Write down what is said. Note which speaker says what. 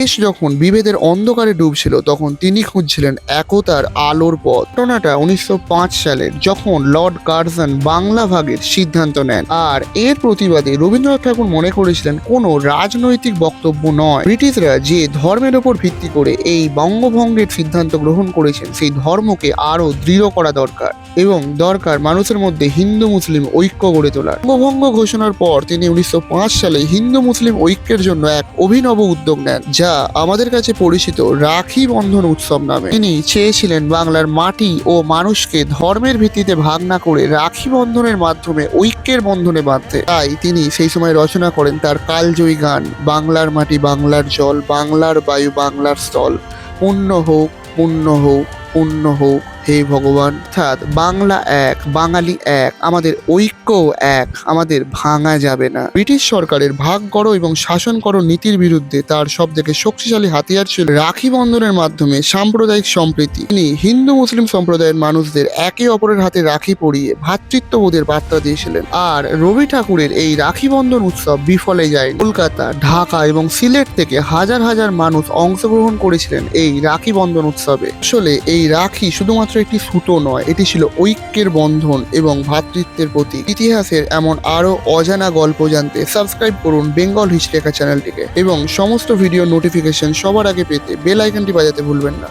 Speaker 1: দেশ যখন বিভেদের অন্ধকারে ডুবছিল তখন তিনি খুঁজছিলেন একতার আলোর পথ। ঘটনাটা 1905 সালের, যখন লর্ড কার্জন বাংলা ভাগের সিদ্ধান্ত নেন। আর এর প্রতিবাদে রবীন্দ্রনাথ ঠাকুর মনে করেছিলেন কোনো রাজনৈতিক বক্তব্য নয়, ব্রিটিশরা যে ধর্মের ওপর ভিত্তি করে এই বঙ্গভঙ্গের সিদ্ধান্ত গ্রহণ করেছেন সেই ধর্মকে আরো দৃঢ় করা দরকার, এবং দরকার মানুষের মধ্যে হিন্দু মুসলিম ঐক্য গড়ে তোলা। বঙ্গভঙ্গ ঘোষণার পর তিনি 1905 সালে হিন্দু মুসলিম ঐক্যের জন্য এক অভিনব উদ্যোগ নেন, যা আমাদের কাছে পরিচিত রাখি বন্ধন উৎসব নামে। তিনি চেয়েছিলেন বাংলার মাটি ও মানুষকে ধর্মের ভিত্তিতে ভাগ না করে রাখি বন্ধনের মাধ্যমে ঐক্যের বন্ধনে বাঁধতে। তাই তিনি সেই সময় রচনা করেন তার কালজয়ী গান, বাংলার মাটি বাংলার জল, বাংলার বায়ু বাংলার স্থল, পুণ্য হোক পুণ্য হোক পুণ্য হোক হে ভগবান। অর্থাৎ বাংলা এক, বাঙালি এক, আমাদের ঐক্যও এক, আমাদের ভাঙা যাবে না। ব্রিটিশ সরকারের ভাগ করো এবং শাসন করো নীতির বিরুদ্ধে তার সবথেকে শক্তিশালী হাতিয়ার ছিল রাখি বন্ধনের মাধ্যমে সাম্প্রদায়িক সম্প্রীতি। তিনি হিন্দু মুসলিম সম্প্রদায়ের মানুষদের একে অপরের হাতে রাখি পরিয়ে ভ্রাতৃত্ববোধের বার্তা দিয়েছিলেন। আর রবি ঠাকুরের এই রাখি বন্ধন উৎসব বিফলে যায়। কলকাতা, ঢাকা এবং সিলেট থেকে হাজার হাজার মানুষ অংশগ্রহণ করেছিলেন এই রাখি বন্ধন উৎসবে। আসলে এই রাখি শুধুমাত্র একটি সুতো নয়, এটি ছিল ঐক্যের বন্ধন এবং ভ্রাতৃত্বের প্রতীক। ইতিহাসের এমন আরো অজানা গল্প জানতে সাবস্ক্রাইব করুন বেঙ্গল হিস্ট্রি চ্যানেলটিকে, এবং সমস্ত ভিডিও নোটিফিকেশন সবার আগে পেতে বেল আইকনটি বাজাতে ভুলবেন না।